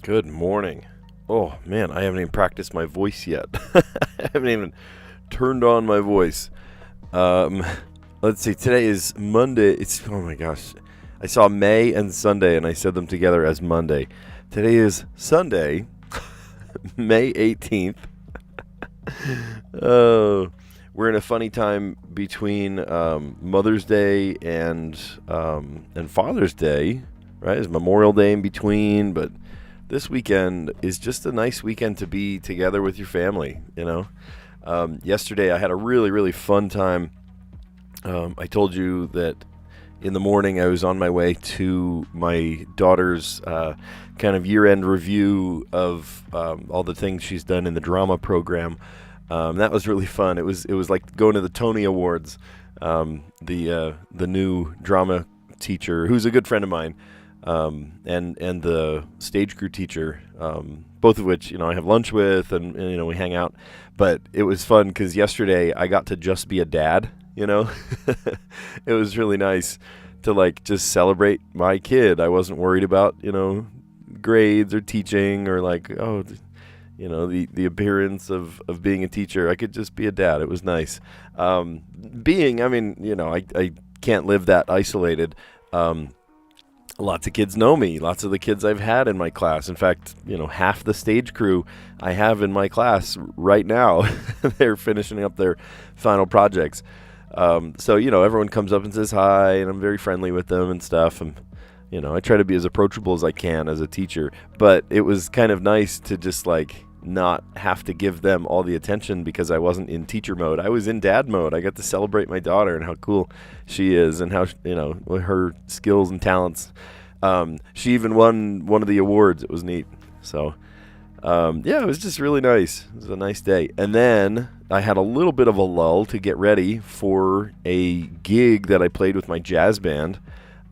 Good morning. Oh man, I haven't even practiced my voice yet. I haven't even turned on my voice. Um, let's see. Today is Monday. Oh my gosh. I saw May and Sunday, and I said them together as Monday. Today is Sunday, May 18th. Oh, we're in a funny time between Mother's Day and Father's Day. Right? There's Memorial Day in between, but this weekend is just a nice weekend to be together with your family, Yesterday I had a really, really fun time. I told you that in the morning I was on my way to my daughter's kind of year-end review of all the things she's done in the drama program. That was really fun. It was like going to the Tony Awards. The new drama teacher, who's a good friend of mine, and the stage crew teacher, both of which, I have lunch with and we hang out. But it was fun because yesterday I got to just be a dad, It was really nice to just celebrate my kid. I wasn't worried about, grades or teaching or the appearance of being a teacher. I could just be a dad. It was nice. I can't live that isolated. Lots of kids know me. Lots of the kids I've had in my class. In fact, half the stage crew I have in my class right now, they're finishing up their final projects. So everyone comes up and says hi, and I'm very friendly with them and stuff. And, I try to be as approachable as I can as a teacher. But it was kind of nice to just not have to give them all the attention because I wasn't in teacher mode. I was in dad mode. I got to celebrate my daughter and how cool she is and how, her skills and talents. She even won one of the awards. It was neat. So, it was just really nice. It was a nice day. And then I had a little bit of a lull to get ready for a gig that I played with my jazz band.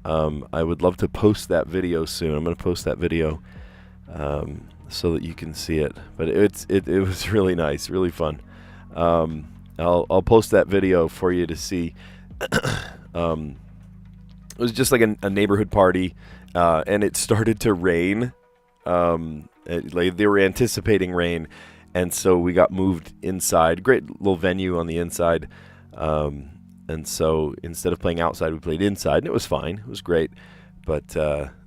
I would love to post that video soon. I'm going to post that video so that you can see it. But it was really nice, really fun. I'll post that video for you to see. It was just like a neighborhood party, and it started to rain. They were anticipating rain, and so we got moved inside. Great little venue on the inside. And so instead of playing outside, we played inside, and it was fine. It was great. But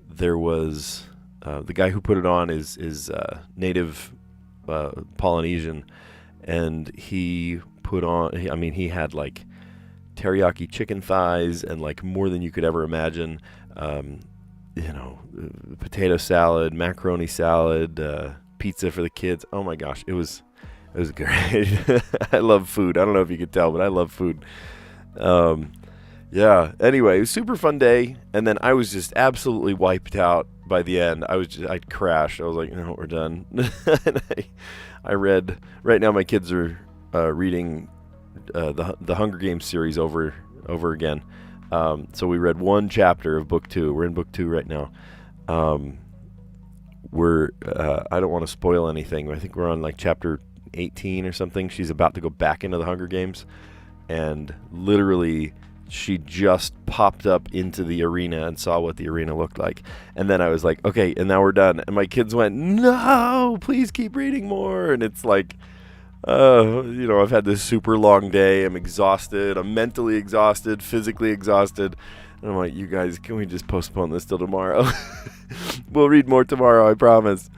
there was the guy who put it on is native Polynesian, and he put on. He had teriyaki chicken thighs and more than you could ever imagine. Potato salad, macaroni salad, pizza for the kids. Oh my gosh, it was great. I love food. I don't know if you could tell, but I love food. Anyway, it was a super fun day, and then I was just absolutely wiped out by the end. I'd crashed. I was like, no, we're done. And I read. Right now my kids are reading the Hunger Games series over again. So we read one chapter of book 2. We're in book 2 right now. I don't want to spoil anything. I think we're on chapter 18 or something. She's about to go back into the Hunger Games, and literally she just popped up into the arena and saw what the arena looked like. And then I was like, okay, and now we're done. And my kids went, no, please keep reading more. And it's I've had this super long day. I'm exhausted. I'm mentally exhausted, physically exhausted. And I'm like, you guys, can we just postpone this till tomorrow? We'll read more tomorrow, I promise.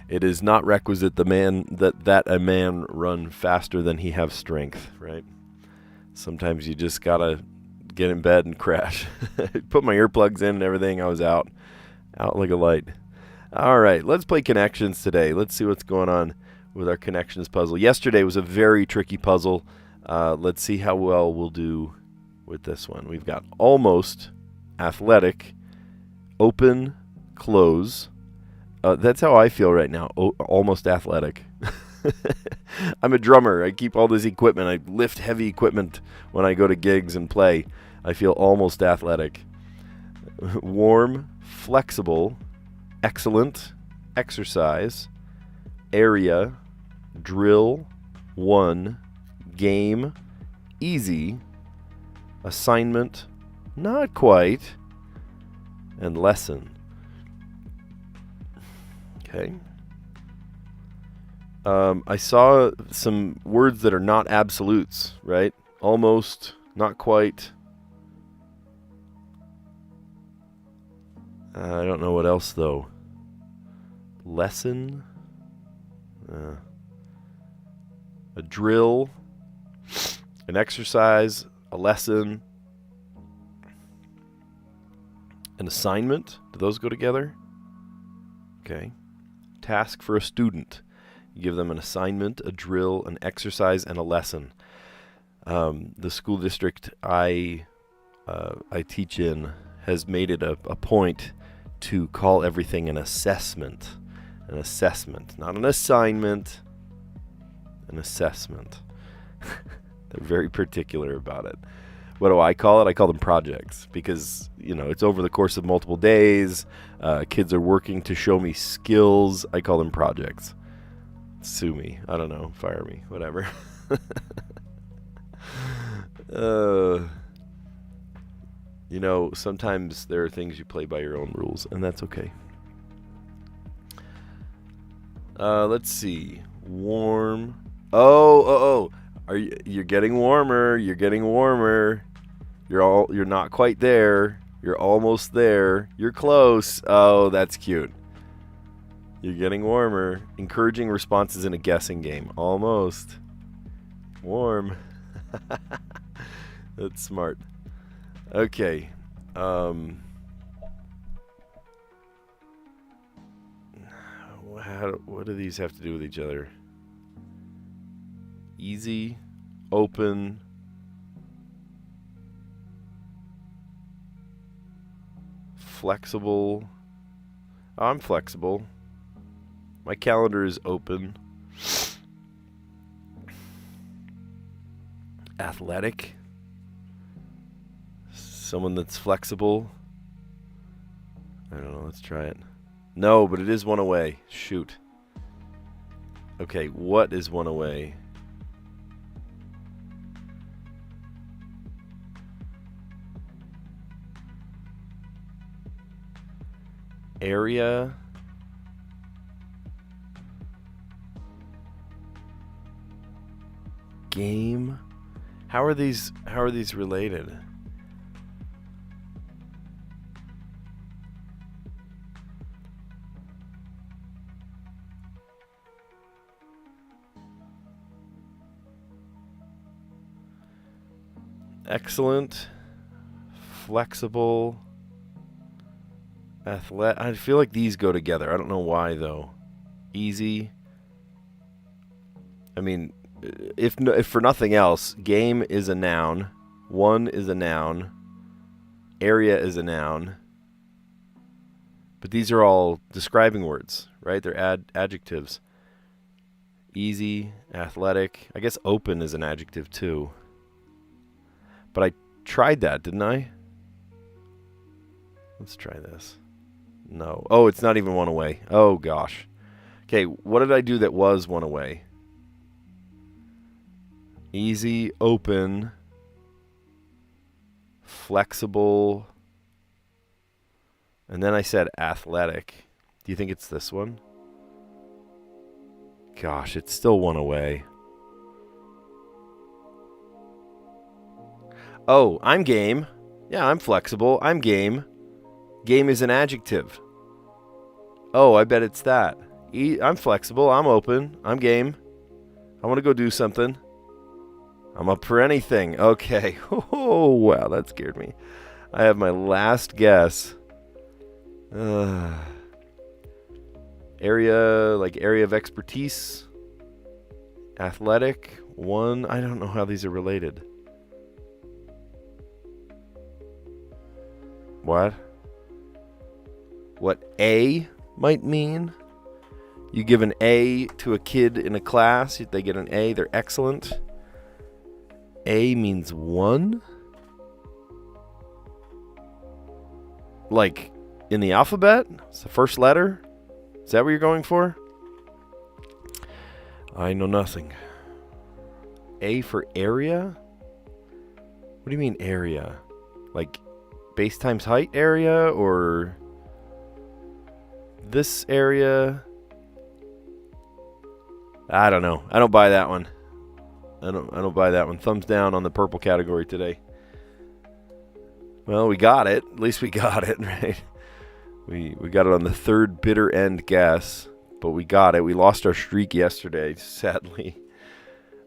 It is not requisite that a man run faster than he have strength, right? Sometimes you just gotta get in bed and crash. Put my earplugs in and everything. I was out like a light. All right, let's play connections today. Let's see what's going on with our connections puzzle. Yesterday was a very tricky puzzle. Let's see how well we'll do with this one. We've got almost, athletic, open, close. That's how I feel right now, almost athletic. I'm a drummer. I keep all this equipment. I lift heavy equipment when I go to gigs and play. I feel almost athletic. Warm, flexible, excellent, exercise, area, drill, 1, game, easy, assignment, not quite, and lesson. Okay. I saw some words that are not absolutes, right? Almost, not quite. I don't know what else, though. Lesson. A drill. An exercise. A lesson. An assignment. Do those go together? Okay. Task for a student. You give them an assignment, a drill, an exercise, and a lesson. The school district I teach in has made it a point to call everything an assessment. An assessment, not an assignment, an assessment. They're very particular about it. What do I call it? I call them projects because, it's over the course of multiple days. Kids are working to show me skills. I call them projects. Sue me. I don't know. Fire me. Whatever. Sometimes there are things you play by your own rules, and that's okay. Let's see. Warm. Oh. You're getting warmer. You're getting warmer. You're not quite there. You're almost there. You're close. Oh, that's cute. You're getting warmer. Encouraging responses in a guessing game. Almost. Warm. That's smart. Okay. What do these have to do with each other? Easy, open, flexible. Oh, I'm flexible. My calendar is open. Athletic. Someone that's flexible. I don't know, let's try it. No, but it is one away. Shoot. Okay, what is one away? Area. Game. How are these related? Excellent, flexible, athletic. I feel like these go together. I don't know why though. Easy. I mean, if for nothing else, game is a noun, one is a noun, area is a noun. But these are all describing words, right? They're adjectives. Easy, athletic. I guess open is an adjective too. But I tried that, didn't I? Let's try this. No. Oh, it's not even one away. Oh, gosh. Okay, what did I do that was one away? Easy, open, flexible, and then I said athletic. Do you think it's this one? Gosh, it's still one away. Oh, I'm game. Yeah, I'm flexible. I'm game. Game is an adjective. Oh, I bet it's that. I'm flexible. I'm open. I'm game. I want to go do something. I'm up for anything. Okay. Oh, wow, that scared me. I have my last guess. Area of expertise. Athletic. One. I don't know how these are related. What A might mean? You give an A to a kid in a class, they get an A, they're excellent. A means one? Like in the alphabet? It's the first letter? Is that what you're going for? I know nothing. A for area? What do you mean area? Like base times height area or this area? I don't know. I don't buy that one. I don't buy that one. Thumbs down on the purple category today. Well, we got it. At least we got it, right? We got it on the third bitter end guess, but we got it. We lost our streak yesterday, sadly.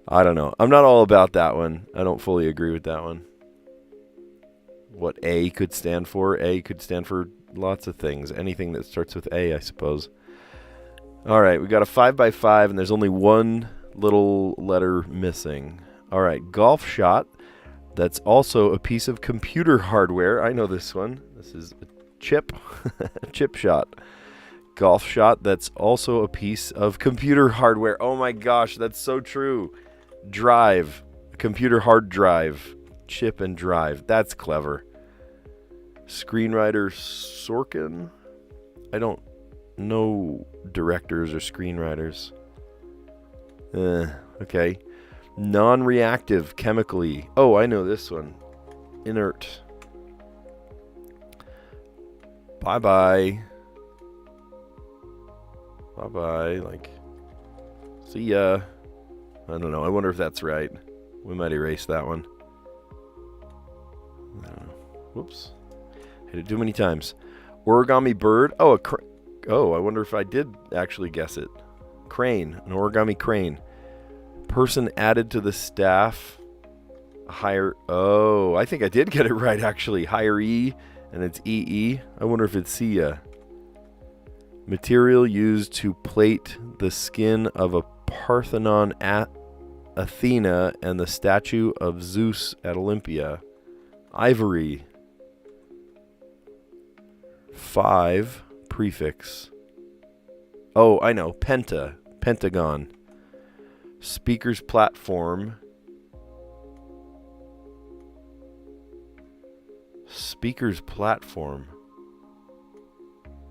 I don't know. I'm not all about that one. I don't fully agree with that one. What A could stand for? A could stand for lots of things. Anything that starts with A, I suppose. All right, we got a 5x5, and there's only one little letter missing. All right, golf shot. That's also a piece of computer hardware. I know this one. This is a chip. Chip shot. Golf shot. That's also a piece of computer hardware. Oh my gosh, that's so true. Drive. Computer hard drive. Chip and drive. That's clever. Screenwriter Sorkin. I don't know directors or screenwriters. Okay. Non-reactive chemically. Oh, I know this one. Inert. Bye-bye. Bye-bye. Like, see ya. I don't know. I wonder if that's right. We might erase that one. I don't know. Whoops. Hit it too many times. Origami bird. Oh, I wonder if I did actually guess it. Crane. An origami crane. Person added to the staff. Oh, I think I did get it right, actually. Hiree, and it's EE. I wonder if it's Sia. Material used to plate the skin of a Parthenon at Athena and the statue of Zeus at Olympia. Ivory. 5. Prefix. Oh, I know. Penta. Pentagon. Speaker's platform. Speaker's platform.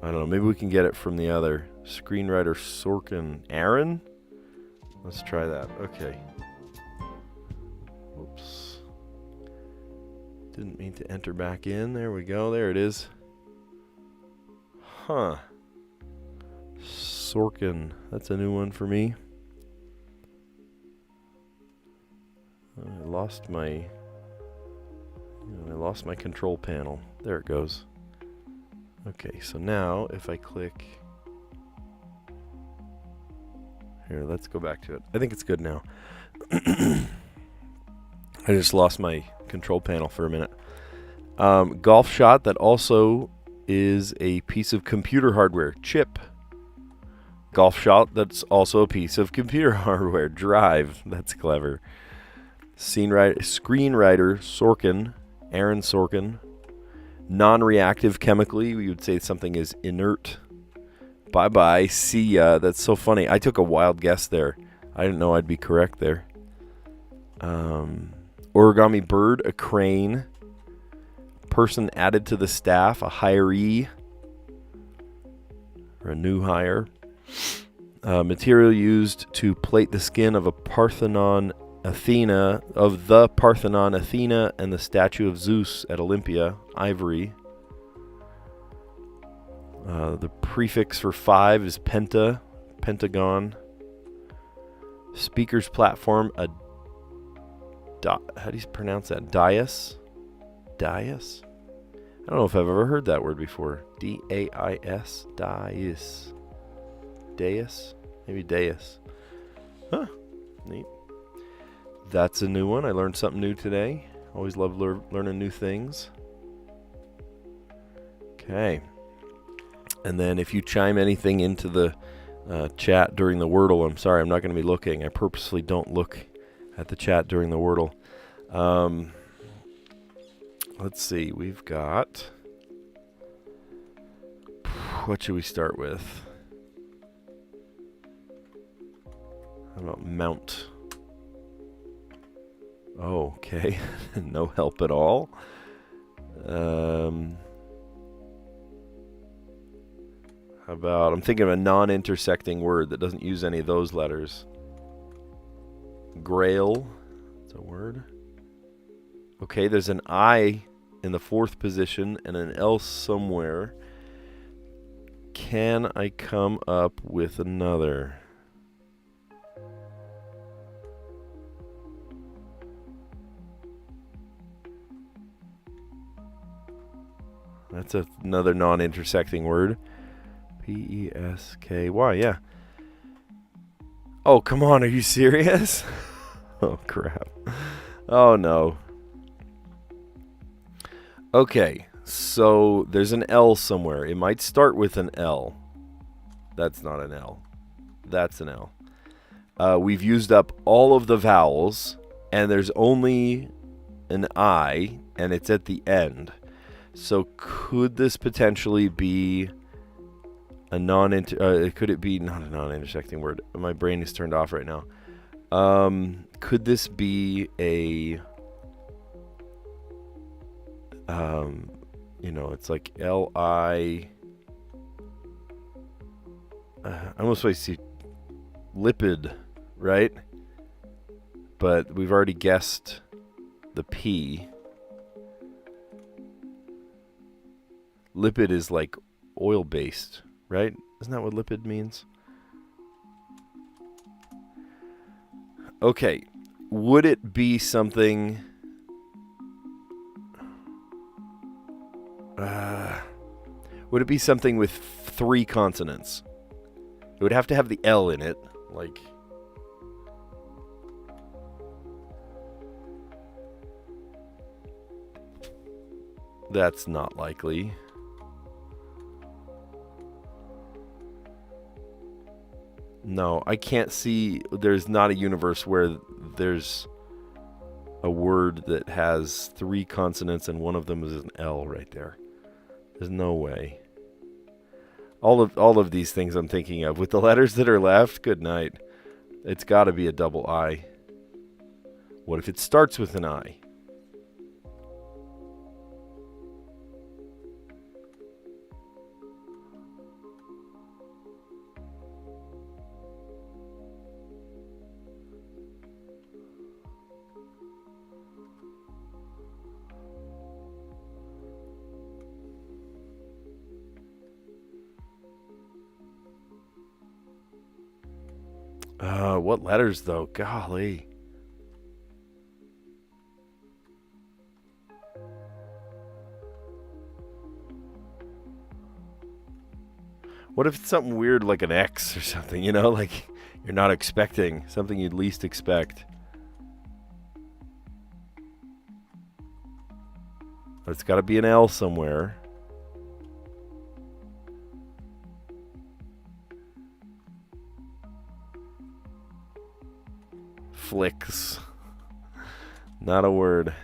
I don't know. Maybe we can get it from the other. Screenwriter Sorkin. Aaron? Let's try that. Okay. Whoops. Didn't mean to enter back in. There we go. There it is. Huh. Sorkin. That's a new one for me. I lost my control panel. There it goes. Okay, so now if I click here, let's go back to it. I think it's good now. I just lost my control panel for a minute. Golf shot, that also is a piece of computer hardware. Chip. Golf shot, that's also a piece of computer hardware. Drive. That's clever. Screenwriter Sorkin, Aaron Sorkin. Non-reactive chemically, we would say something is inert. Bye-bye, see ya. That's so funny. I took a wild guess there. I didn't know I'd be correct there. Origami bird, a crane. Person added to the staff, a hiree. Or a new hire. Material used to plate the skin of a Parthenon Athena, of the Parthenon Athena and the statue of Zeus at Olympia. Ivory. The prefix for 5 is penta, pentagon. Speaker's platform, how do you pronounce that? Dais? Dais? I don't know if I've ever heard that word before. D-A-I-S. Dais. Dais? Maybe dais. Huh. Neat. That's a new one. I learned something new today. Always love learning new things. Okay. And then if you chime anything into the chat during the Wordle, I'm sorry, I'm not going to be looking. I purposely don't look at the chat during the Wordle. Let's see. We've got... What should we start with? How about mount? Oh, okay. No help at all. How about, I'm thinking of a non-intersecting word that doesn't use any of those letters. Grail. It's a word. Okay, there's an I in the 4th position and an L somewhere. Can I come up with another? That's another non-intersecting word. P-E-S-K-Y, yeah. Oh, come on, are you serious? Oh, crap. Oh, no. Okay, so there's an L somewhere. It might start with an L. That's not an L. That's an L. We've used up all of the vowels, and there's only an I, and it's at the end. So could this potentially be a could it be not a non-intersecting word? My brain is turned off right now. Could this be a it's like L-I. I almost want to see lipid, right? But we've already guessed the P. Lipid is like oil-based, right? Isn't that what lipid means? Okay. Would it be something... would it be something with 3 consonants? It would have to have the L in it, like... That's not likely. No, I can't see... There's not a universe where there's a word that has 3 consonants and one of them is an L right there. There's no way. All of these things I'm thinking of. With the letters that are left, good night. It's got to be a double I. What if it starts with an I? What letters, though? Golly. What if it's something weird like an X or something, you know? Like you're not expecting. Something you'd least expect. It's got to be an L somewhere. Flicks. Not a word.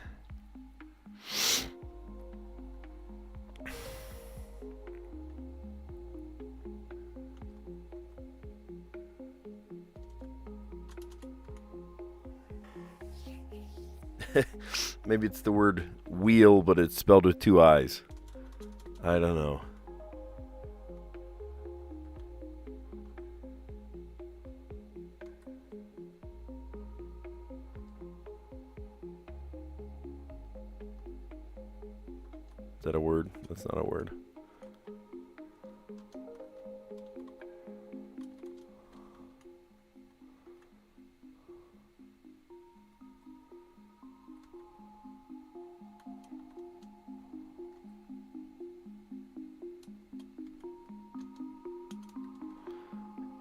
Maybe it's the word wheel, but it's spelled with 2 I's. I don't know. Is that a word? That's not a word.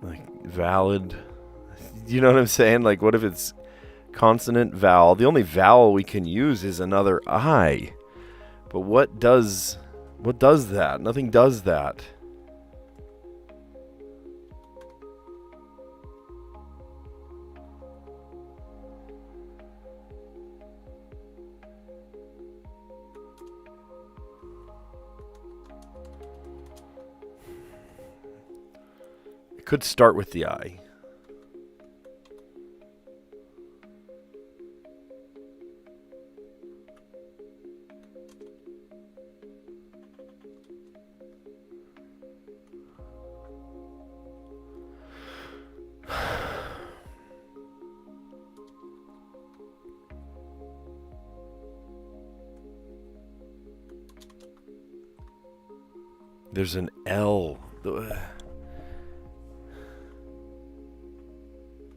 Like valid. You know what I'm saying? Like what if it's consonant vowel? The only vowel we can use is another I. But what does that? Nothing does that. It could start with the I. There's an L.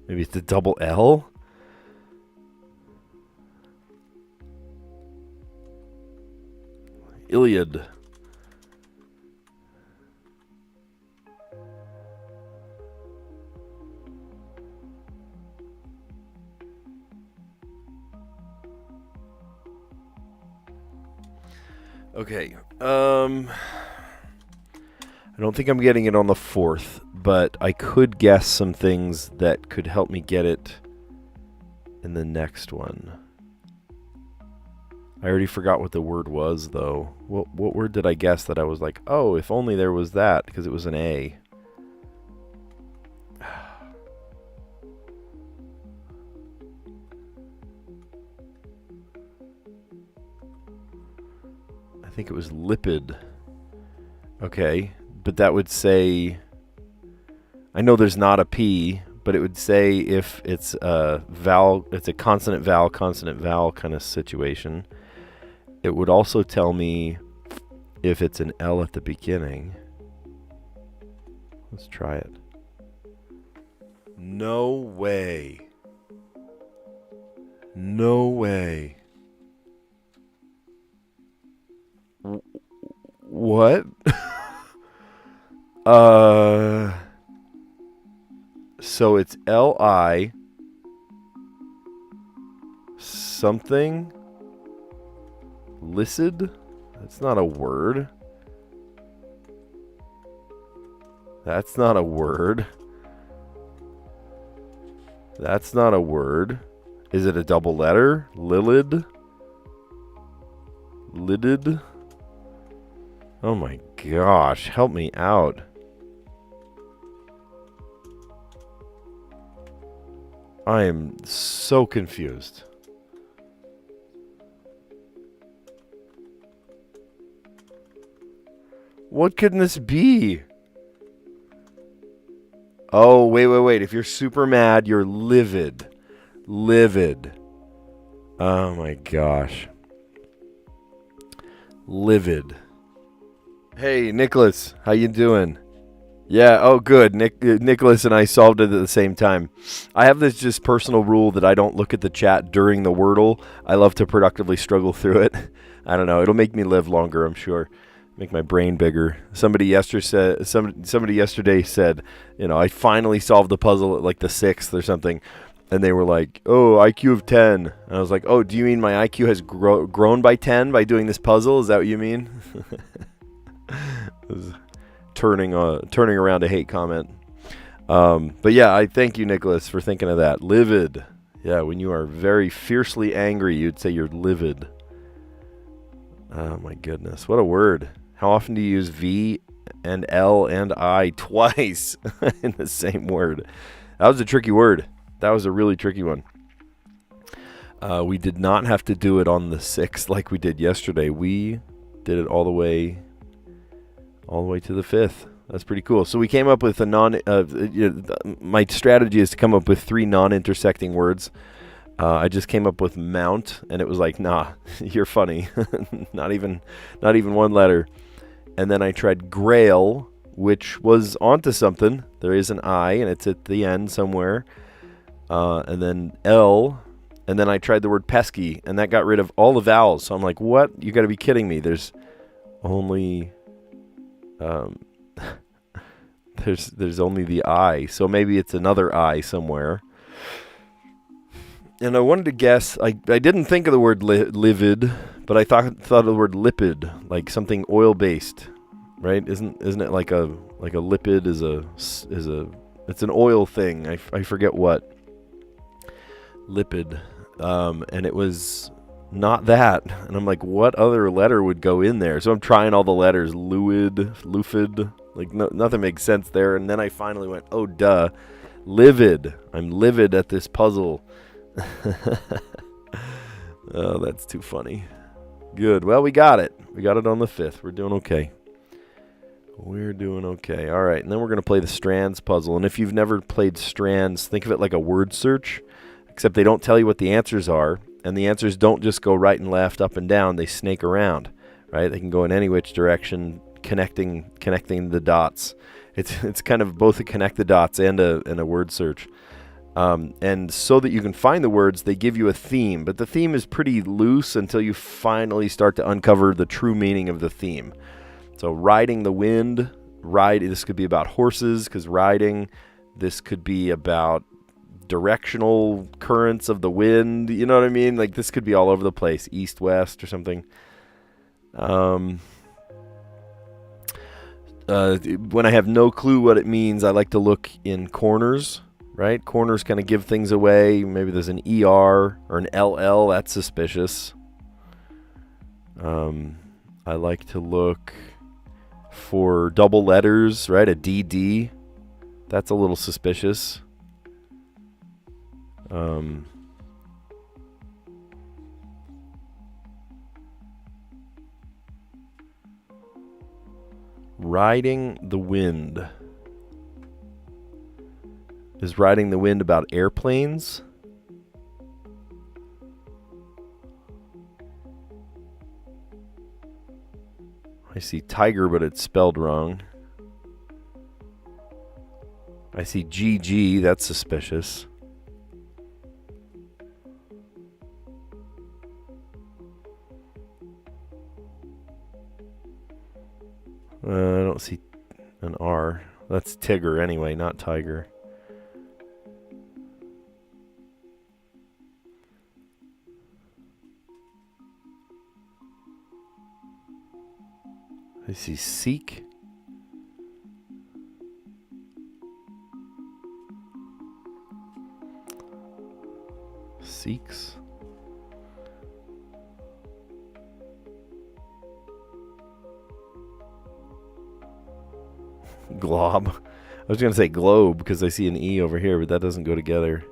Maybe it's a double L? Iliad. Okay. I don't think I'm getting it on the 4th, but I could guess some things that could help me get it in the next one. I already forgot what the word was, though. What word did I guess that I was like, oh, if only there was that, because it was an A. I think it was lipid. Okay, but that would say... I know there's not a P, but it would say if it's a vowel, it's a consonant vowel kind of situation. It would also tell me if it's an L at the beginning. Let's try it. No way. No way. What? So it's L-I something licid? That's not a word. That's not a word. That's not a word. Is it a double letter? Lilid? Lidded? Oh my gosh, help me out. I am so confused. What could this be? Oh, wait. If you're super mad, you're livid. Livid. Oh my gosh. Livid. Hey, Nicholas, how you doing? Yeah, oh good. Nicholas and I solved it at the same time. I have this just personal rule that I don't look at the chat during the Wordle. I love to productively struggle through it. I don't know. It'll make me live longer, I'm sure. Make my brain bigger. Somebody yesterday said, you know, I finally solved the puzzle at like the 6th or something. And they were like, oh, IQ of 10. And I was like, oh, do you mean my IQ has grown by 10 by doing this puzzle? Is that what you mean? It was turning around a hate comment. But yeah, I thank you, Nicholas, for thinking of that. Livid. Yeah, when you are very fiercely angry, you'd say you're livid. Oh my goodness, what a word. How often do you use V and L and I twice in the same word? That was a tricky word. That was a really tricky one. We did not have to do it on the 6th like we did yesterday. We did it all the way to the 5th. That's pretty cool. So we came up with my strategy is to come up with 3 non-intersecting words. I just came up with mount, and it was like, nah, you're funny. not even one letter. And then I tried grail, which was onto something. There is an I, and it's at the end somewhere. And then L, and then I tried the word pesky, and that got rid of all the vowels. So I'm like, what? You got to be kidding me. There's only there's only the I. So maybe it's another I somewhere. And I wanted to guess. I didn't think of the word livid, but I thought of the word lipid, like something oil based, right? Isn't it like a lipid is it's an oil thing. I forget what. Lipid, and it was not that. And I'm like, what other letter would go in there? So I'm trying all the letters. Lufid, like nothing makes sense there. And then I finally went, oh duh, livid. I'm livid at this puzzle. Oh, that's too funny. Good. Well, we got it. We got it on the 5th. We're doing okay. All right, and then we're going to play the Strands puzzle. And if you've never played Strands, think of it like a word search, except they don't tell you what the answers are, and the answers don't just go right and left, up and down. They snake around, right? They can go in any which direction, connecting the dots. It's kind of both a connect the dots and a word search. And so that you can find the words, they give you a theme, but the theme is pretty loose until you finally start to uncover the true meaning of the theme. So riding the wind, this could be about horses, because riding. This could be about directional currents of the wind. You know what I mean? Like, this could be all over the place, east, west, or something. When I have no clue what it means, I like to look in corners. Right? Corners kind of give things away. Maybe there's an ER or an LL. That's suspicious. I like to look for double letters, right? A DD. That's a little suspicious. Riding the wind. Is riding the wind about airplanes? I see tiger, but it's spelled wrong. I see GG, that's suspicious. I don't see an R. That's Tigger anyway, not tiger. I see seek. Seeks. Glob. I was going to say globe because I see an E over here, but that doesn't go together.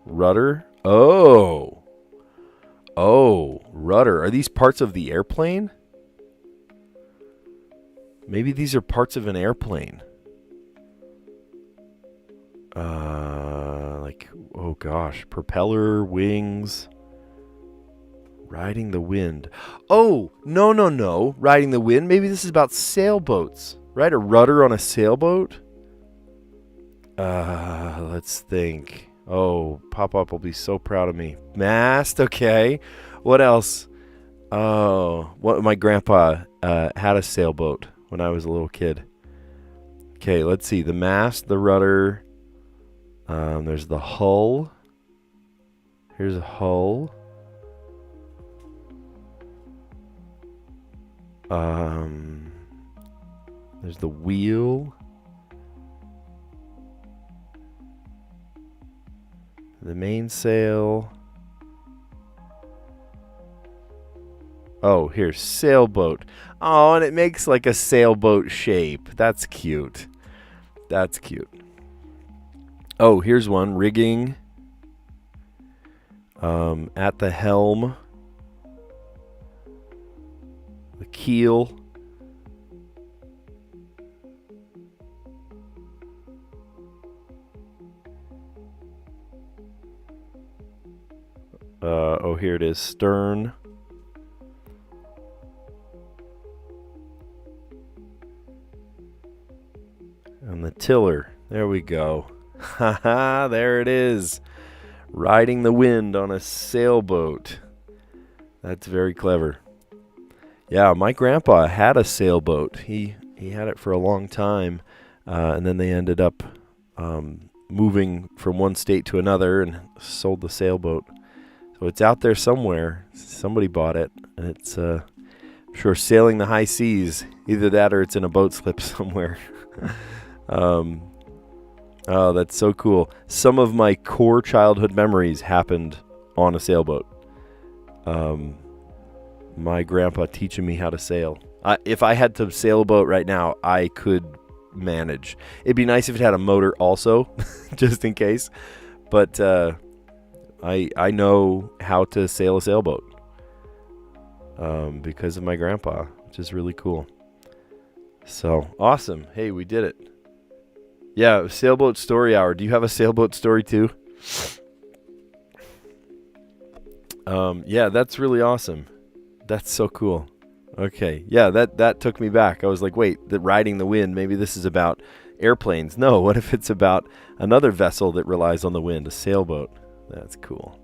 Rudder? Oh, rudder. Are these parts of the airplane? Maybe these are parts of an airplane. Like, oh gosh, propeller, wings. Riding the wind. Oh, no. Riding the wind. Maybe this is about sailboats, right? A rudder on a sailboat? Let's think. Oh, Pop-Up will be so proud of me. Mast, okay. What else? Oh, my grandpa had a sailboat when I was a little kid. Okay, let's see. The mast, the rudder. There's the hull. Here's a hull. There's the wheel. The mainsail. Oh, here's sailboat. Oh, and it makes like a sailboat shape. That's cute. That's cute. Oh, here's one. Rigging. At the helm. The keel. Oh, here it is. Stern. And the tiller. There we go. Haha, there it is. Riding the wind on a sailboat. That's very clever. Yeah, my grandpa had a sailboat. He had it for a long time. And then they ended up moving from one state to another and sold the sailboat. So it's out there somewhere. Somebody bought it. And it's, I'm sure, sailing the high seas. Either that or it's in a boat slip somewhere. Oh, that's so cool. Some of my core childhood memories happened on a sailboat. My grandpa teaching me how to sail. If I had to sail a boat right now, I could manage. It'd be nice if it had a motor also, just in case. But I know how to sail a sailboat because of my grandpa, which is really cool. So, awesome. Hey, we did it. Yeah, sailboat story hour. Do you have a sailboat story too? Yeah, that's really awesome. That's so cool. Okay, yeah, that took me back. I was like, wait, riding the wind, maybe this is about airplanes. No, what if it's about another vessel that relies on the wind, a sailboat? That's cool.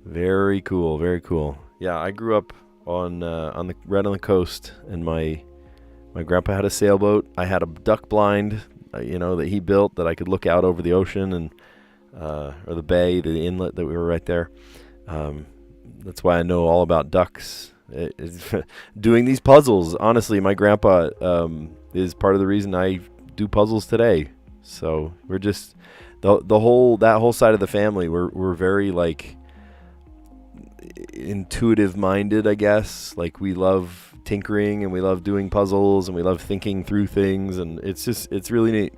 Very cool, very cool. Yeah, I grew up on the right on the coast, and my grandpa had a sailboat. I had a duck blind, that he built that I could look out over the ocean and or the bay, the inlet that we were right there. That's why I know all about ducks. Doing these puzzles. Honestly, my grandpa is part of the reason I do puzzles today. So we're just that whole side of the family. We're very like intuitive minded, I guess. Like we love tinkering and we love doing puzzles and we love thinking through things, and it's really neat.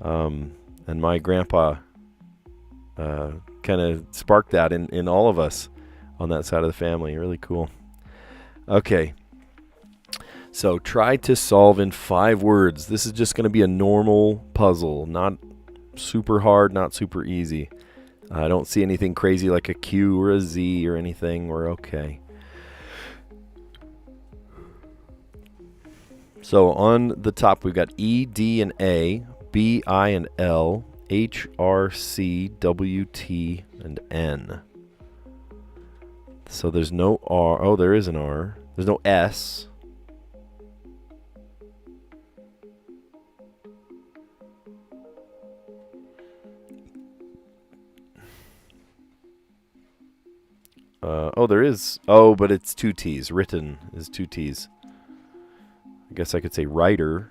And my grandpa kind of sparked that in all of us on that side of the family. Really cool. Okay. So try to solve in 5 words. This is just going to be a normal puzzle, not super hard, not super easy. I don't see anything crazy like a Q or a Z or anything. We're okay. So on the top, we've got E, D, and A, B, I, and L, H, R, C, W, T, and N. So there's no R. Oh, there is an R. There's no S. Oh, there is. Oh, but it's 2 T's. Written is 2 T's. I guess I could say writer.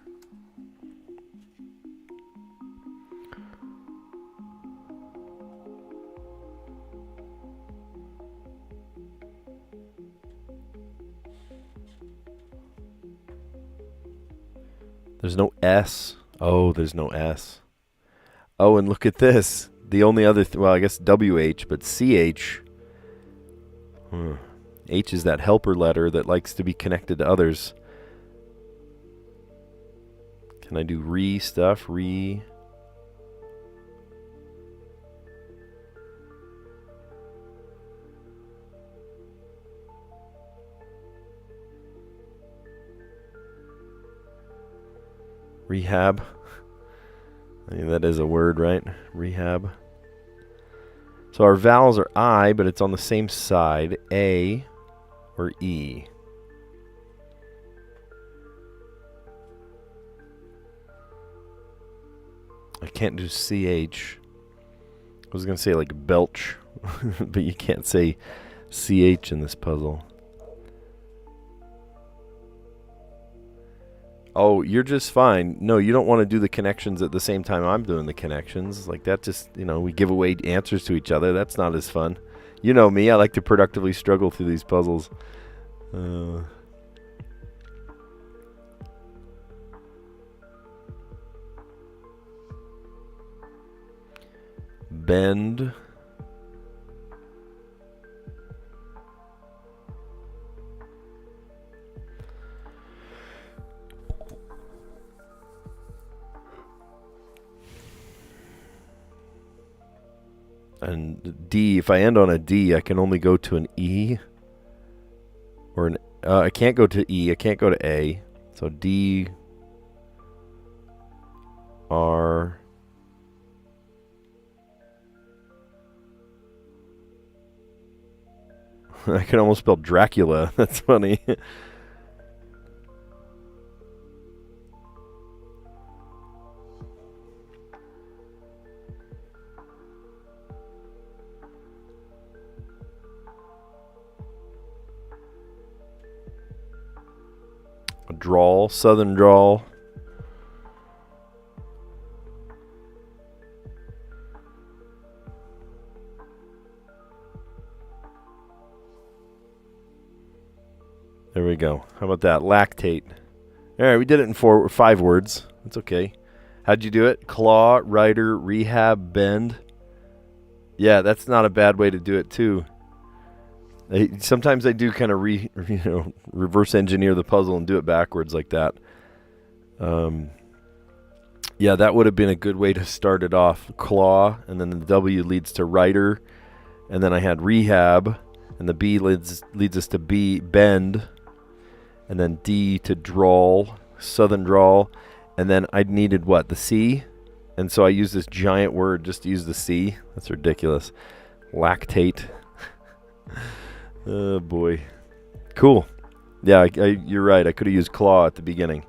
There's no S. Oh, there's no S. Oh, and look at this. The only other, well, I guess WH, but CH. H is that helper letter that likes to be connected to others. Can I do re stuff? Re. Rehab. I mean, that is a word, right? Rehab. So our vowels are I, but it's on the same side. A or E. I can't do CH. I was going to say like belch, but you can't say CH in this puzzle. Oh, you're just fine. No, you don't want to do the connections at the same time I'm doing the connections. Like that just, we give away answers to each other. That's not as fun. You know me, I like to productively struggle through these puzzles. Bend. And D, if I end on a D, I can only go to an E. Or an, I can't go to E, I can't go to A. So D, R, I can almost spell Dracula. That's funny. A drawl, southern drawl. There we go. How about that? Lactate. All right, we did it in 5 words. That's okay. How'd you do it? Claw, rider, rehab, bend. Yeah, that's not a bad way to do it too. Sometimes I do kind of reverse engineer the puzzle and do it backwards like that. Yeah, that would have been a good way to start it off. Claw, and then the W leads to writer, and then I had rehab, and the B leads us to B, bend, and then D to drawl, southern drawl, and then I needed what? The C? And so I used this giant word just to use the C. That's ridiculous. Lactate. Oh, boy. Cool. Yeah, you're right. I could have used claw at the beginning.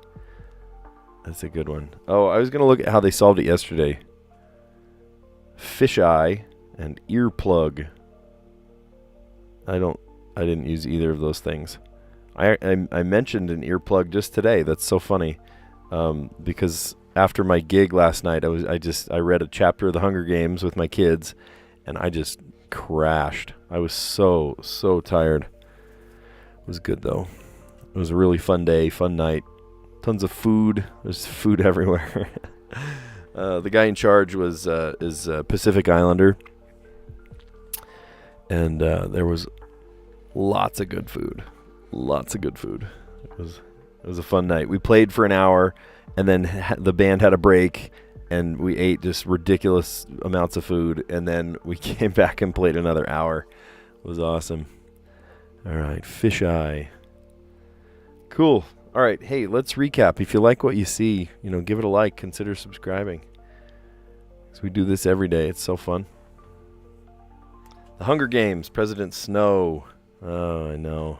That's a good one. Oh, I was going to look at how they solved it yesterday. Fisheye and earplug. I didn't use either of those things. I mentioned an earplug just today. That's so funny. Because after my gig last night, I read a chapter of The Hunger Games with my kids, and I just crashed. I was so tired. It was good though. It was a really fun day, fun night. Tons of food. There's food everywhere. The guy in charge is a Pacific Islander, and there was lots of good food. It was a fun night. We played for an hour, and then the band had a break, and we ate just ridiculous amounts of food, and then we came back and played another hour. It was awesome. All right, fisheye. Cool. All right, hey, let's recap. If you like what you see, give it a like. Consider subscribing. Because we do this every day. It's so fun. The Hunger Games, President Snow. Oh, I know.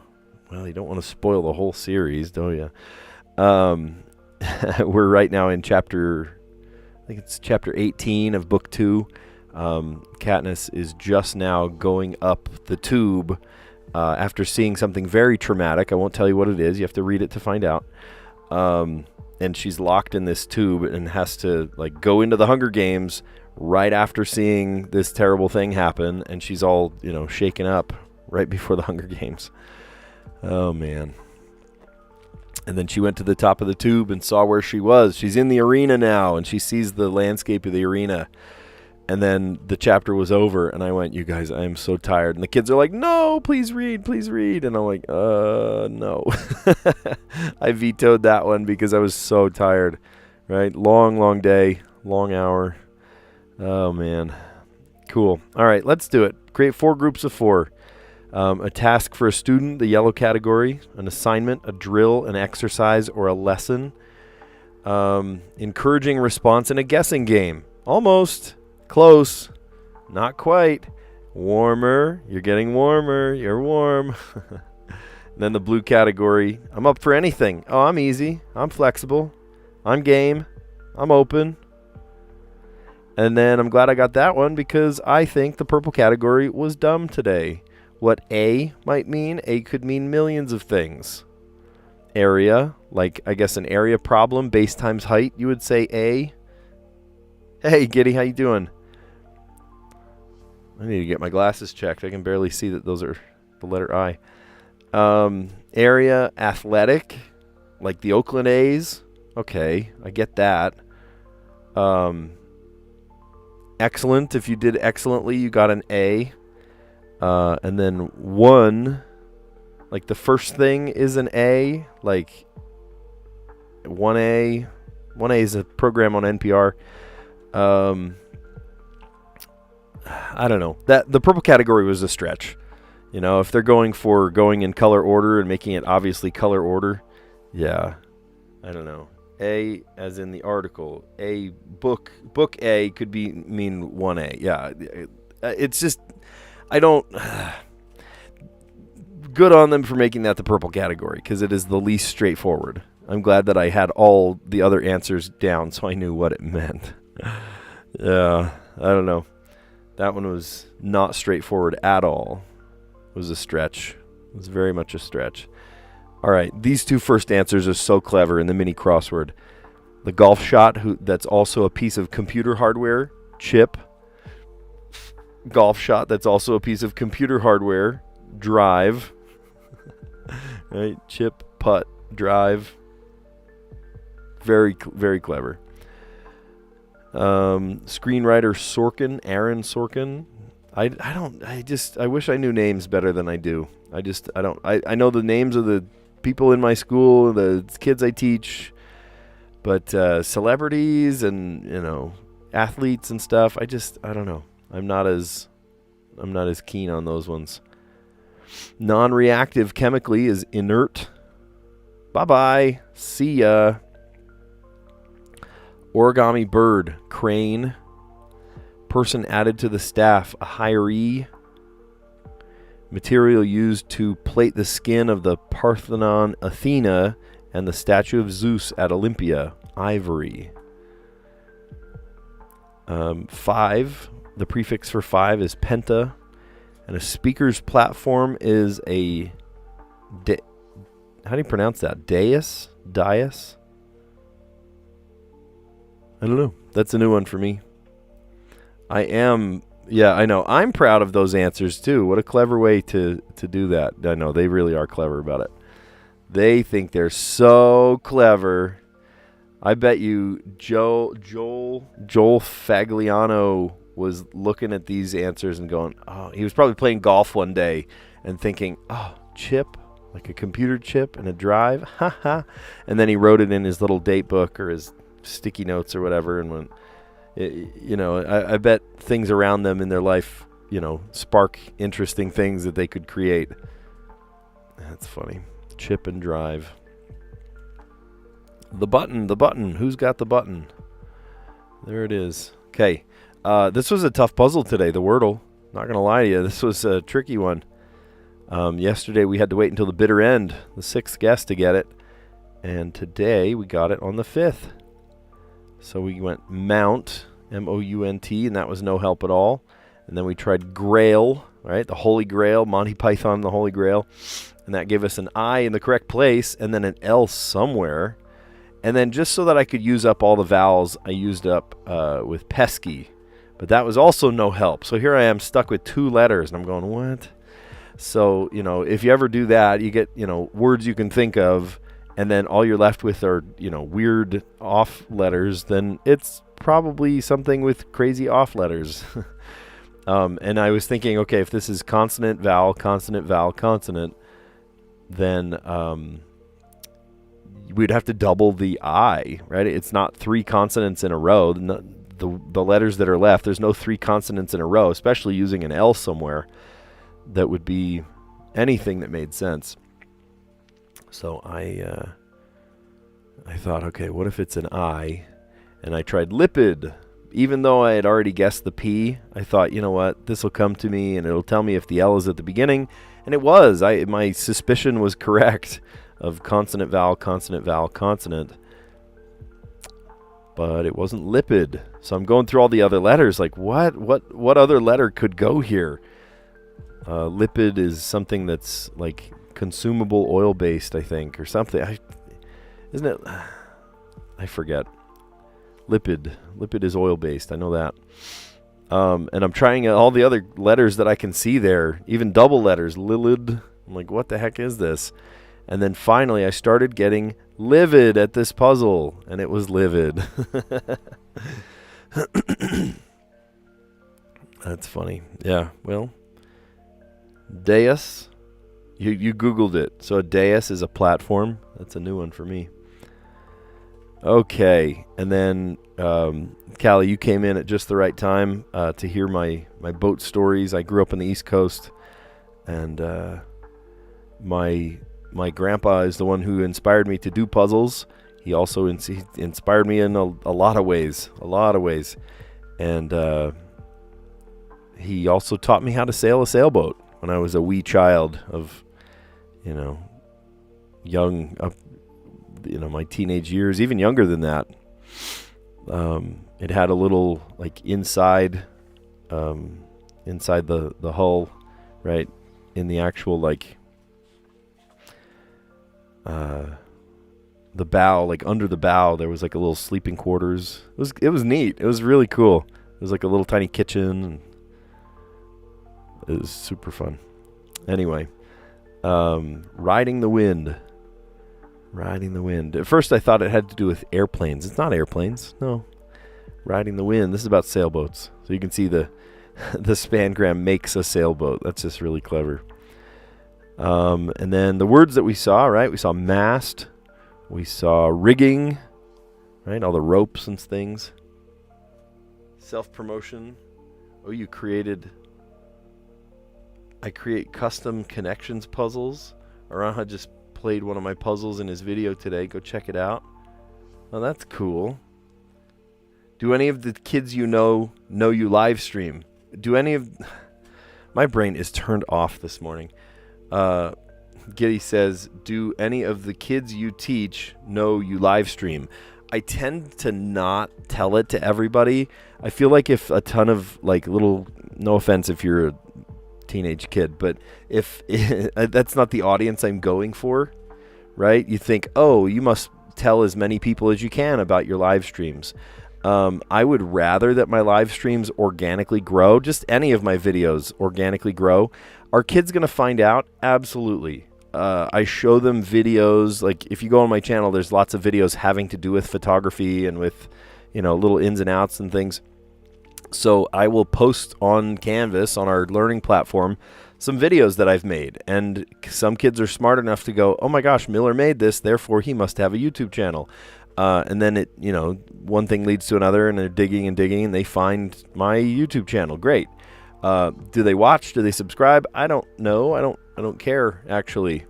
Well, you don't want to spoil the whole series, do you? We're right now in I think it's chapter 18 of book 2. Katniss is just now going up the tube after seeing something very traumatic. I won't tell you what it is. You have to read it to find out. And she's locked in this tube and has to go into the Hunger Games right after seeing this terrible thing happen. And she's all, shaken up right before the Hunger Games. Oh, man. And then she went to the top of the tube and saw where she was. She's in the arena now, and she sees the landscape of the arena. And then the chapter was over, and I went, you guys, I am so tired. And the kids are like, no, please read, please read. And I'm like, no. I vetoed that one because I was so tired, right? Long day, long hour. Oh, man. Cool. All right, let's do it. Create 4 groups of 4. A task for a student, the yellow category, an assignment, a drill, an exercise, or a lesson. Encouraging response in a guessing game. Almost. Close. Not quite. Warmer. You're getting warmer. You're warm. Then the blue category. I'm up for anything. Oh, I'm easy. I'm flexible. I'm game. I'm open. And then I'm glad I got that one because I think the purple category was dumb today. What A might mean, A could mean millions of things. Area, I guess an area problem, base times height, you would say A. Hey, Giddy, how you doing? I need to get my glasses checked. I can barely see that those are the letter I. Area, athletic, like the Oakland A's. Okay, I get that. Excellent, if you did excellently, you got an A. And then 1, the first thing is an A, 1A. 1A is a program on NPR. I don't know. The purple category was a stretch. If they're going in color order and making it obviously color order, yeah. I don't know. A as in the article. A book A could mean 1A. Yeah. It's just I don't. Good on them for making that the purple category because it is the least straightforward. I'm glad that I had all the other answers down so I knew what it meant. Yeah, I don't know. That one was not straightforward at all. It was a stretch. It was very much a stretch. All right, these 2 first answers are so clever in the mini crossword. The golf shot, that's also a piece of computer hardware, chip. Golf shot, that's also a piece of computer hardware, drive. Right, chip, putt, drive. Very, very clever. Screenwriter Sorkin, Aaron Sorkin. I wish I knew names better than I do. I know the names of the people in my school, the kids I teach, But celebrities and, athletes and stuff, I don't know. I'm not as keen on those ones. Non-reactive chemically is inert. Bye-bye. See ya. Origami bird, crane. Person added to the staff, a hiree. Material used to plate the skin of the Parthenon Athena and the statue of Zeus at Olympia, ivory. 5, the prefix for 5 is penta. And a speaker's platform is a... how do you pronounce that? Dais? Dais? I don't know. That's a new one for me. Yeah, I know. I'm proud of those answers, too. What a clever way to do that. I know, they really are clever about it. They think they're so clever. I bet you Joel Fagliano was looking at these answers and going, oh, he was probably playing golf one day and thinking, oh, chip, like a computer chip and a drive, haha. And then he wrote it in his little date book or his sticky notes or whatever and went, I bet things around them in their life, spark interesting things that they could create. That's funny. Chip and drive. The button. Who's got the button? There it is. Okay. This was a tough puzzle today, the Wordle. Not going to lie to you. This was a tricky one. Yesterday we had to wait until the bitter end, the 6th guest, to get it. And today we got it on the 5th. So we went Mount, M-O-U-N-T, and that was no help at all. And then we tried Grail, right? The Holy Grail, Monty Python, the Holy Grail. And that gave us an I in the correct place and then an L somewhere. And then just so that I could use up all the vowels, I used up with pesky. But that was also no help. So here I am stuck with 2 letters, and I'm going, what? So, if you ever do that, you get, words you can think of, and then all you're left with are, weird off letters, then it's probably something with crazy off letters. And I was thinking, okay, if this is consonant, vowel, consonant, then we'd have to double the I, right? It's not 3 consonants in a row. The letters that are left, there's no 3 consonants in a row, especially using an L somewhere. That would be anything that made sense. So I thought, okay, what if it's an I? And I tried lipid. Even though I had already guessed the P, I thought, you know what, this will come to me and it'll tell me if the L is at the beginning. And it was. My suspicion was correct of consonant, vowel, consonant. But it wasn't lipid. So I'm going through all the other letters like, what other letter could go here? Lipid is something that's like consumable oil-based, I think, or something. Isn't it? I forget. Lipid is oil-based. I know that. And I'm trying all the other letters that I can see there, even double letters. Lilid. I'm like, what the heck is this? And then finally, I started getting livid at this puzzle, and it was livid. That's funny. Yeah, well, dais. You Googled it. So a dais is a platform. That's a new one for me. Okay, and then Callie, you came in at just the right time to hear my boat stories. I grew up on the East Coast, and my grandpa is the one who inspired me to do puzzles. He also inspired me in a lot of ways, and he also taught me how to sail a sailboat when I was a wee child of, young up. My teenage years, even younger than that. It had a little inside the hull, right, in the actual the bow, under the bow, there was a little sleeping quarters. It was neat. It was really cool. It was a little tiny kitchen, and it was super fun. Anyway, riding the wind. Riding the wind. At first I thought it had to do with airplanes. It's not airplanes. No. Riding the wind. This is about sailboats. So you can see the spangram makes a sailboat. That's just really clever. And then the words that we saw, right? We saw mast. We saw rigging. right? All the ropes and things. Self-promotion. Oh, I create custom connections puzzles. Araha just played one of my puzzles in his video today. Go check it out. Oh, that's cool. Do any of the kids you know you live stream? Do any of... My brain is turned off this morning. Giddy says, do any of the kids you teach know you live stream? I tend to not tell it to everybody. I feel like if a ton of like little, no offense if you're a teenage kid, but if that's not the audience I'm going for, right? You think, oh, you must tell as many people as you can about your live streams. I would rather that my live streams organically grow, just any of my videos organically grow. Are kids going to find out? Absolutely. I show them videos. Like if you go on my channel, there's lots of videos having to do with photography and with, little ins and outs and things. So I will post on Canvas, on our learning platform, some videos that I've made. And some kids are smart enough to go, oh my gosh, Miller made this, therefore he must have a YouTube channel. And then it, one thing leads to another, and they're digging and digging, and they find my YouTube channel. Great. Do they watch? Do they subscribe? I don't know. I don't care, actually.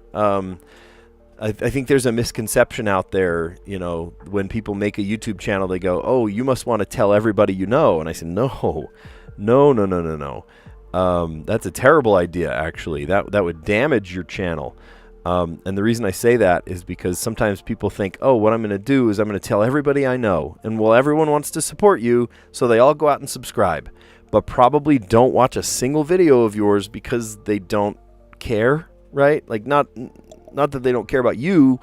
I think there's a misconception out there, when people make a YouTube channel, they go, oh, you must want to tell everybody you know. And I said, no. That's a terrible idea, actually. That would damage your channel. And the reason I say that is because sometimes people think, oh, what I'm going to do is I'm going to tell everybody I know. And well, everyone wants to support you, so they all go out and subscribe. But probably don't watch a single video of yours because they don't care, right? Like not that they don't care about you,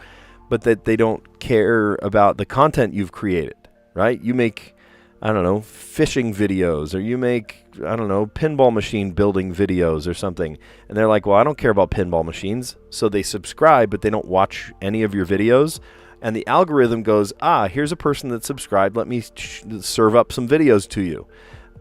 but that they don't care about the content you've created, right? You make, I don't know, fishing videos, or you make, I don't know, pinball machine building videos or something. And they're like, well, I don't care about pinball machines. So they subscribe, but they don't watch any of your videos. And the algorithm goes, here's a person that subscribed. Let me serve up some videos to you.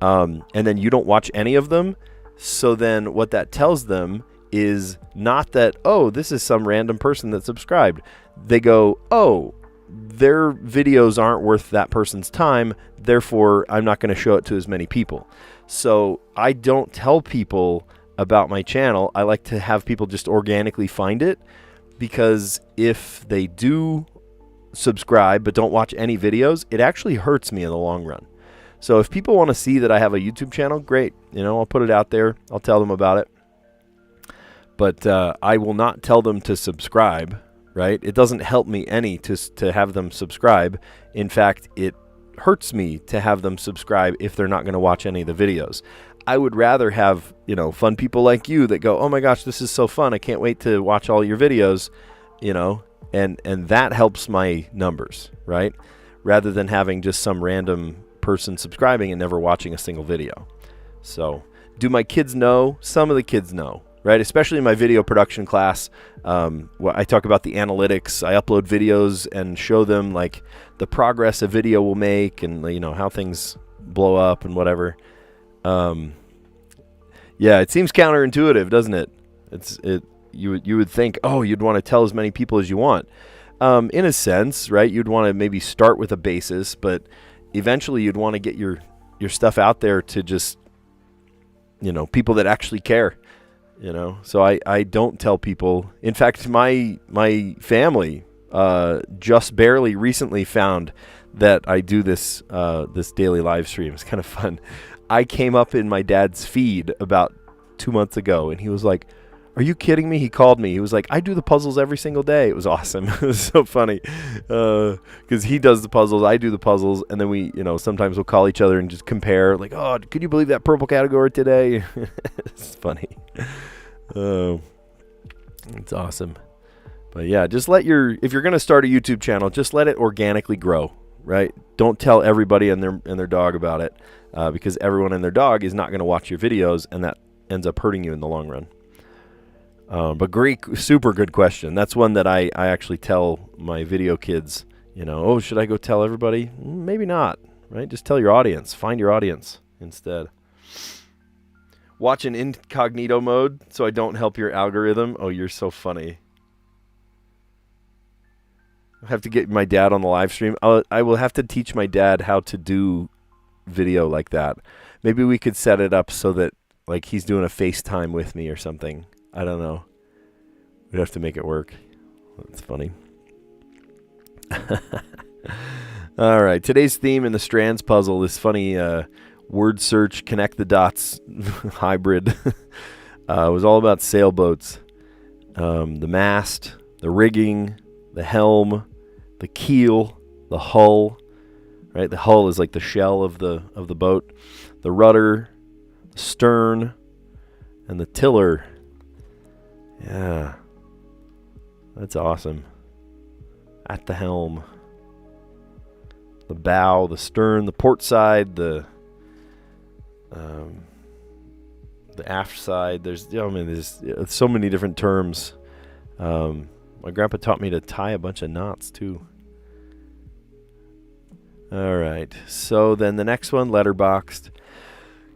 And then you don't watch any of them. So then what that tells them is not that, oh, this is some random person that subscribed. They go, oh, their videos aren't worth that person's time, therefore I'm not going to show it to as many people. So I don't tell people about my channel. I like to have people just organically find it, because if they do subscribe but don't watch any videos, it actually hurts me in the long run. So if people want to see that I have a YouTube channel, great. I'll put it out there. I'll tell them about it. But I will not tell them to subscribe, right? It doesn't help me any to have them subscribe. In fact, it hurts me to have them subscribe if they're not going to watch any of the videos. I would rather have, fun people like you that go, oh my gosh, this is so fun. I can't wait to watch all your videos, and that helps my numbers, right? Rather than having just some random person subscribing and never watching a single video. So do my kids know? Some of the kids know, right? Especially in my video production class. I talk about the analytics. I upload videos and show them like the progress a video will make, and how things blow up and whatever. Yeah, it seems counterintuitive, doesn't it? You would think, oh, you'd want to tell as many people as you want. In a sense, right? You'd want to maybe start with a basis, but eventually you'd want to get your stuff out there to just, people that actually care, So I don't tell people. In fact, my family just barely recently found that I do this daily live stream. It's kind of fun. I came up in my dad's feed about 2 months ago, and he was like, are you kidding me? He called me. He was like, I do the puzzles every single day. It was awesome. It was so funny because he does the puzzles, I do the puzzles, and then we, sometimes we'll call each other and just compare. Like, oh, could you believe that purple category today? It's funny. It's awesome. But yeah, just if you're going to start a YouTube channel, just let it organically grow, right? Don't tell everybody and their dog about it because everyone and their dog is not going to watch your videos, and that ends up hurting you in the long run. But great, super good question. That's one that I actually tell my video kids, oh, should I go tell everybody? Maybe not, right? Just tell your audience. Find your audience instead. Watch in incognito mode so I don't help your algorithm. Oh, you're so funny. I have to get my dad on the live stream. I will have to teach my dad how to do video like that. Maybe we could set it up so that like he's doing a FaceTime with me or something. I don't know. We'd have to make it work. That's funny. All right. Today's theme in the Strands puzzle, this funny word search, connect the dots hybrid, was all about sailboats. The mast, the rigging, the helm, the keel, the hull. Right? The hull is like the shell of the boat. The rudder, the stern, and the tiller. Yeah. That's awesome. At the helm. The bow, the stern, the port side, the aft side. There's so many different terms. My grandpa taught me to tie a bunch of knots too. All right. So then the next one, letterboxed.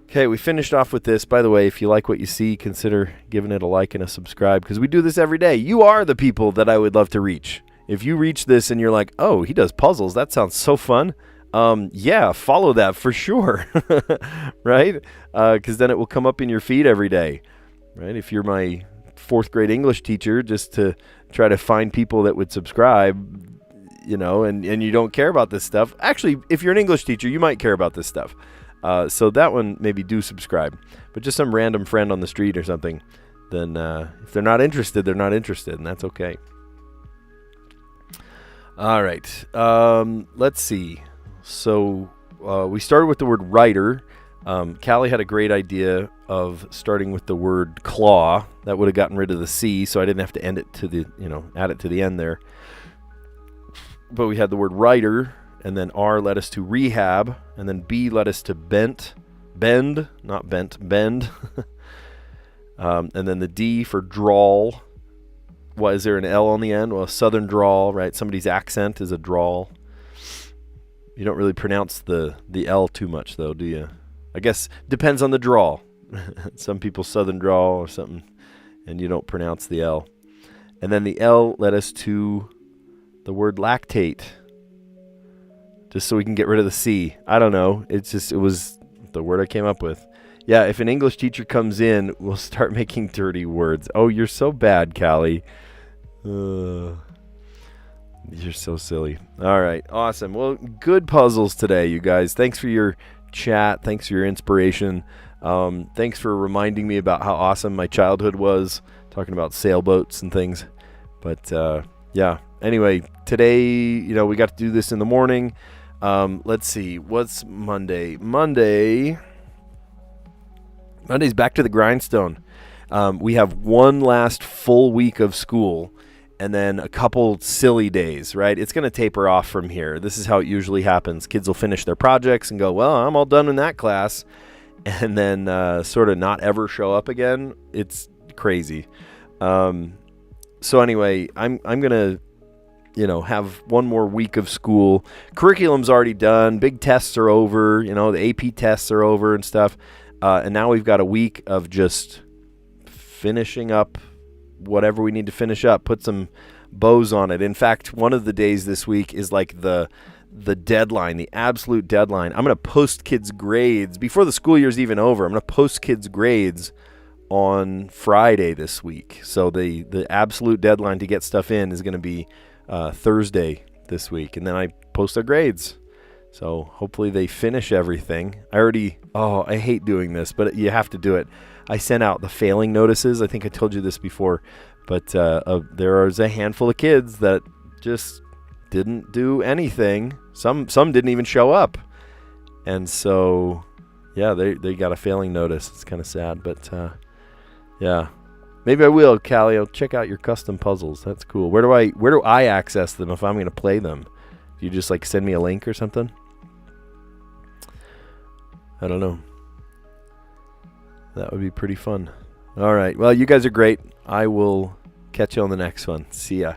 Okay, we finished off with this. By the way, if you like what you see, consider giving it a like and a subscribe because we do this every day. You are the people that I would love to reach. If you reach this and you're like, oh, he does puzzles. That sounds so fun. Yeah, follow that for sure. Right? Because then it will come up in your feed every day. Right? If you're my 4th grade English teacher, just to try to find people that would subscribe, you know, and you don't care about this stuff. Actually, if you're an English teacher, you might care about this stuff. So that one, maybe do subscribe. But just some random friend on the street or something, then if they're not interested, they're not interested, and that's okay. All right. Let's see. So we started with the word writer. Callie had a great idea of starting with the word claw. That would have gotten rid of the C, so I didn't have to end it to the, add it to the end there. But we had the word writer, and then R led us to rehab, and then B led us to bend, and then the D for drawl. Why is there an L on the end? Well, a southern drawl, right? Somebody's accent is a drawl. You don't really pronounce the L too much, though, do you? I guess depends on the drawl. Some people southern drawl or something, and you don't pronounce the L. And then the L led us to the word lactate, just so we can get rid of the C. I don't know. It was the word I came up with. Yeah, if an English teacher comes in, we'll start making dirty words. Oh, you're so bad, Callie. You're so silly. All right, awesome. Well, good puzzles today, you guys. Thanks for your chat. Thanks for your inspiration. Thanks for reminding me about how awesome my childhood was, talking about sailboats and things. But, yeah. Anyway, today, we got to do this in the morning. Let's see. What's Monday? Monday's back to the grindstone. We have one last full week of school and then a couple silly days, right? It's going to taper off from here. This is how it usually happens. Kids will finish their projects and go, well, I'm all done in that class, and then sort of not ever show up again. It's crazy. So anyway, I'm going to have one more week of school. Curriculum's already done. Big tests are over. The AP tests are over and stuff. And now we've got a week of just finishing up whatever we need to finish up, put some bows on it. In fact, one of the days this week is like the deadline, the absolute deadline. I'm going to post kids' grades before the school year's even over. I'm going to post kids' grades on Friday this week. So the absolute deadline to get stuff in is going to be Thursday this week. And then I post their grades. So hopefully they finish everything. I hate doing this, but you have to do it. I sent out the failing notices. I think I told you this before, but there was a handful of kids that just didn't do anything. Some didn't even show up. And so, yeah, they got a failing notice. It's kind of sad, but yeah. Maybe I will, Callie. I'll check out your custom puzzles. That's cool. Where do I access them if I'm going to play them? Do you just send me a link or something? I don't know. That would be pretty fun. All right. Well, you guys are great. I will catch you on the next one. See ya.